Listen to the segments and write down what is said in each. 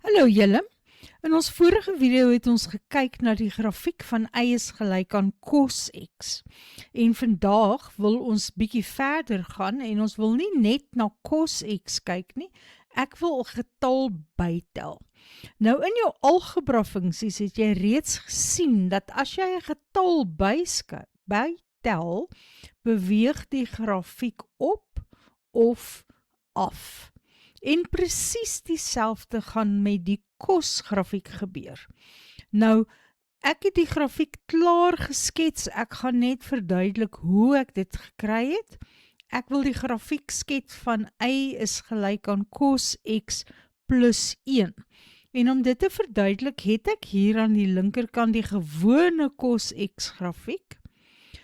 Hallo julle, in ons vorige video het ons gekyk na die grafiek van y is gelyk aan cos x. En vandag wil ons bietjie verder gaan en ons wil nie net na cos x kyk nie, ek wil 'n getal bytel. Nou in jou algebra funksies het jy reeds gesien dat as jy 'n getal bytel, beweeg die grafiek op of af. En presies dieselfde gaan met die cos grafiek gebeur. Nou, ek het die grafiek klaar geskets, ek gaan net verduidelik hoe ek dit gekry het. Ek wil die grafiek skets van y is gelyk aan cos x plus 1. En om dit te verduidelik, het ek hier aan die linkerkant die gewone cos x grafiek.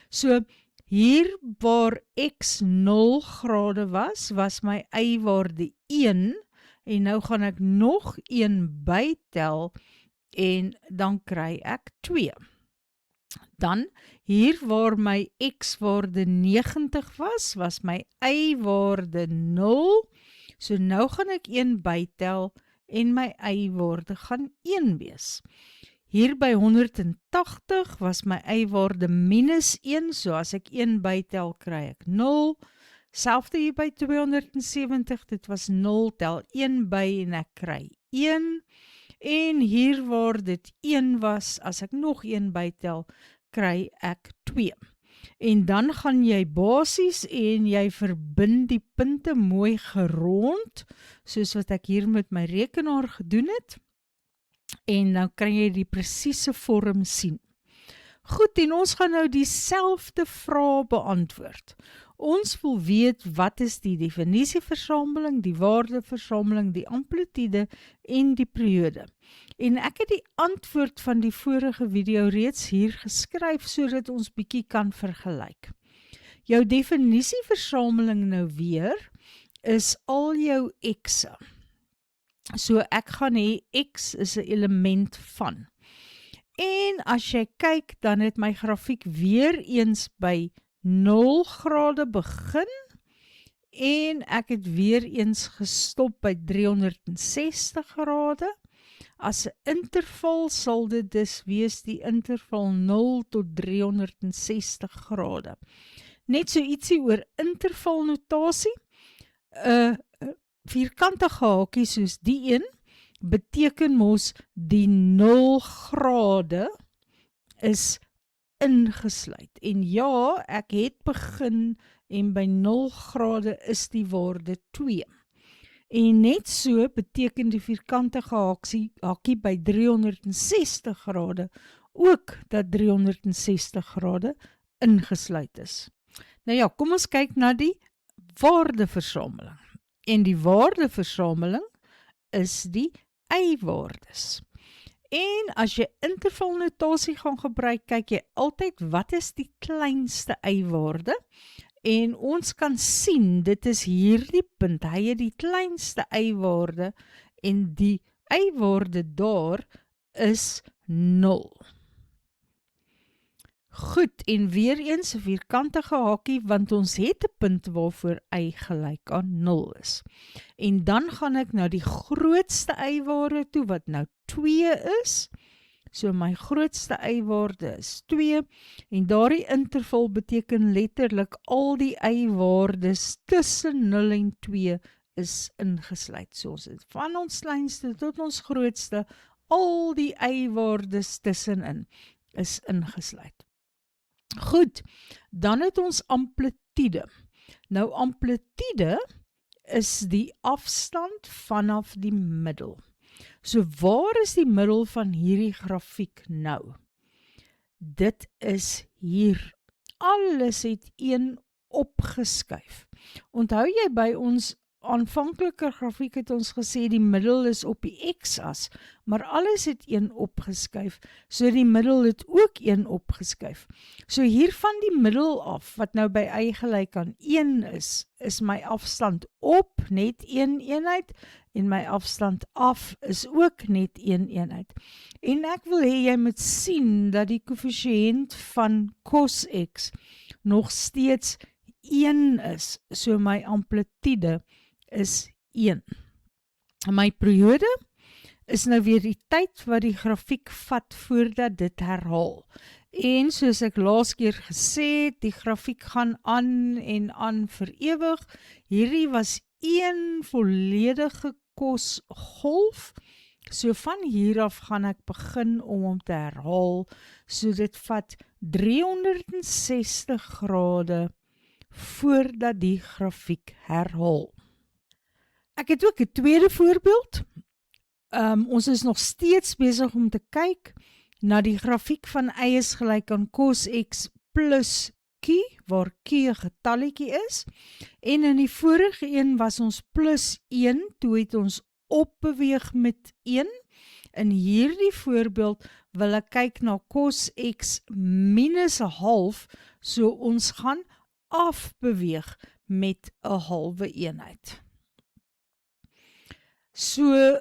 So, hier waar x 0 grade was my y-waarde 1, en nou gaan ek nog 1 bytel, en dan kry ek 2. Dan, hier waar my x-waarde 90 was my y-waarde 0, so nou gaan ek 1 bytel, en my y-waarde gaan 1 wees. Hier by 180 was my y-waarde minus 1, so as ek 1 bytel kry ek 0. Selfde hier by 270, dit was 0, tel 1 by en ek kry 1. En hier waar dit 1 was, as ek nog 1 bytel, kry ek 2. En dan gaan jy basies en jy verbind die punte mooi gerond, soos wat ek hier met my rekenaar gedoen het. En nou kan jy die presiese vorm sien. Goed, en ons gaan nou dieselfde vraag beantwoord. Ons wil weet wat is die definisieversameling, die waardeversameling, die amplitude en die periode. En ek het die antwoord van die vorige video reeds hier geskryf, sodat ons bietjie kan vergelyk. Jou definisieversameling nou weer, is al jou x'e. So ek gaan hê x is 'n element van. En as jy kyk, dan het my grafiek weer eens by 0 grade begin, en ek het weer eens gestop by 360 grade. As 'n interval sal dit dus wees die interval 0 tot 360 grade. Net so ietsie oor intervalnotasie. Vierkantige hakie soos die een, beteken mos die 0 grade is ingesluit. En ja, ek het begin en by 0 grade is die waarde 2. En net so beteken die vierkantige hakie by 360 grade ook dat 360 grade ingesluit is. Nou ja, kom ons kyk na die waardeversameling. En die waardeversameling is die y-waardes. En as jy intervalnotasie gaan gebruik, kyk jy altyd wat is die kleinste y-waarde. En ons kan sien, dit is hierdie punt, hy het die kleinste y-waarde en die y-waarde daar is 0. Goed, en weer eens 'n vierkantige hakie, want ons het 'n punt waarvoor y gelyk aan 0 is. En dan gaan ek na die grootste y-waarde toe, wat nou 2 is. So my grootste y-waarde is 2, en daardie interval beteken letterlik al die y-waardes tussen 0 en 2 is ingesluit. So ons het van ons kleinste tot ons grootste, al die y-waardes tussenin is ingesluit. Goed, dan het ons amplitude. Nou amplitude is die afstand vanaf die middel. So waar is die middel van hierdie grafiek nou? Dit is hier. Alles het 1 opgeskuif. Onthou jy by ons aanvanklike grafiek het ons gesê die middel is op die x-as, maar alles het 1 opgeskuif, so die middel het ook 1 opgeskuif. So hier van die middel af, wat nou by y gelyk aan 1 is my afstand op net 1 eenheid, en my afstand af is ook net 1 eenheid. En ek wil hê jy moet sien dat die koëffisiënt van cos x nog steeds 1 is, so my amplitude is 1. My periode is nou weer die tyd wat die grafiek vat voordat dit herhaal. En soos ek laas keer gesê het, die grafiek gaan aan en aan vir ewig. Hierdie was een volledige kosgolf. So van hier af gaan ek begin om hom te herhaal. So dit vat 360 grade voordat die grafiek herhaal. Ek het ook 'n tweede voorbeeld. Ons is nog steeds besig om te kyk na die grafiek van y is gelyk aan cos x plus q, waar q 'n getalletjie is. En in die vorige een was ons plus 1, toe het ons opbeweeg met 1. In hierdie voorbeeld wil ek kyk na cos x minus 'n half, so ons gaan afbeweeg met 'n halwe eenheid. So,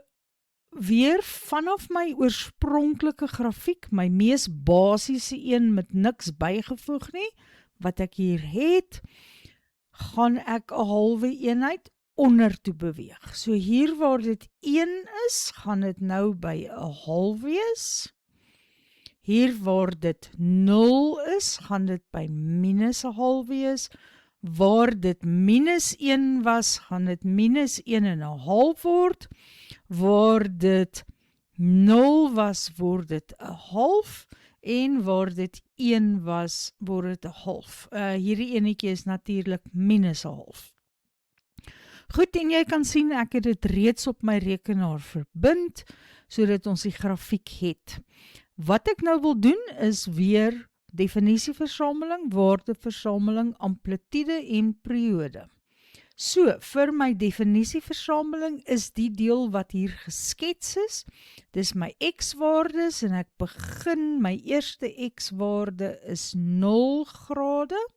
weer vanaf my oorspronklike grafiek, my mees basiese een met niks bygevoeg nie, wat ek hier het, gaan ek 'n halwe eenheid onder toe beweeg. So hier waar dit 1 is, gaan dit nou by 'n half wees. Hier waar dit 0 is, gaan dit by minus 'n half wees. Waar dit minus 1 was, gaan dit minus 1 en 'n half word. Waar dit 0 was, word dit 'n half. En waar dit 1 was, word dit 'n half. Hierdie enetjie is natuurlik minus 'n half. Goed, en jy kan sien ek het dit reeds op my rekenaar verbind, sodat ons die grafiek het. Wat ek nou wil doen is weer definisieversameling, waardeversameling, amplitude en periode. So, vir my definisieversameling is die deel wat hier geskets is. Dis my x-waardes en ek begin, my eerste x-waarde is 0 grade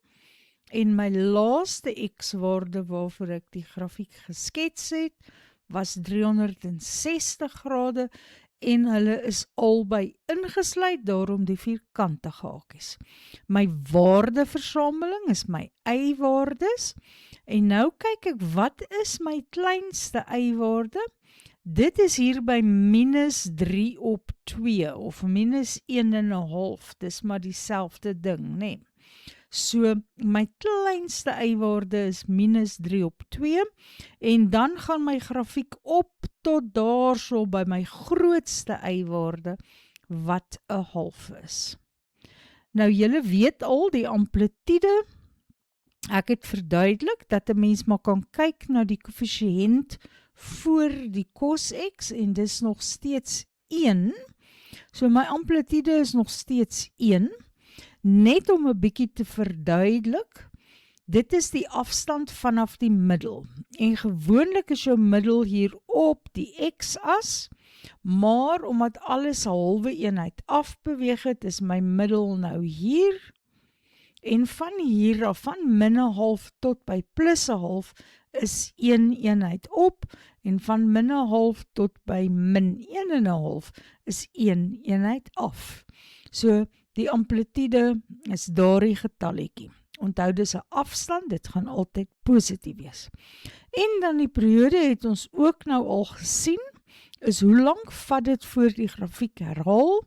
en my laaste x-waarde waarvoor ek die grafiek geskets het, was 360 grade en hulle is albei ingesluit, daarom die vierkantige hakies. My waardeversameling is my y-waardes en nou kyk ek, wat is my kleinste y-waarde? Dit is hier by minus 3 op 2 of minus 1,5, dis maar dieselfde ding, nee. So, my kleinste y-waarde is minus 3 op 2 en dan gaan my grafiek op tot daarso by my grootste y-waarde wat 'n half is. Nou julle weet al die amplitude, ek het verduidelik dat 'n mens maar kan kyk na die koëffisiënt voor die cos x en dis nog steeds 1. So my amplitude is nog steeds 1. Net om 'n bietjie te verduidelik, dit is die afstand vanaf die middel. En gewoonlik is jou middel hier op die x-as, maar omdat alles 'n halwe eenheid afbeweeg het, is my middel nou hier. En van hier af, van min 'n half tot by plus 'n half, is 1 eenheid op. En van min 'n half tot by min 1,5 is 1 eenheid af. So, die amplitude is daardie getalletjie. Onthou, dis 'n afstand, dit gaan altyd positief wees. En dan die periode het ons ook nou al gesien, is hoe lank vat dit voor die grafiek herhaal,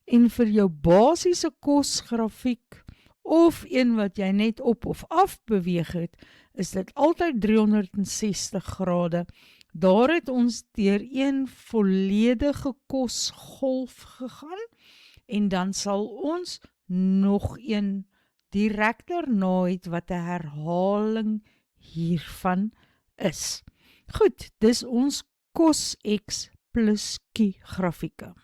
en vir jou basiese kosgrafiek, of een wat jy net op of af beweeg het, is dit altyd 360 grade. Daar het ons deur een volledige kosgolf gegaan, en dan sal ons nog een direk daarna het wat 'n herhaling hiervan is. Goed, dis ons cos x plus q grafieke.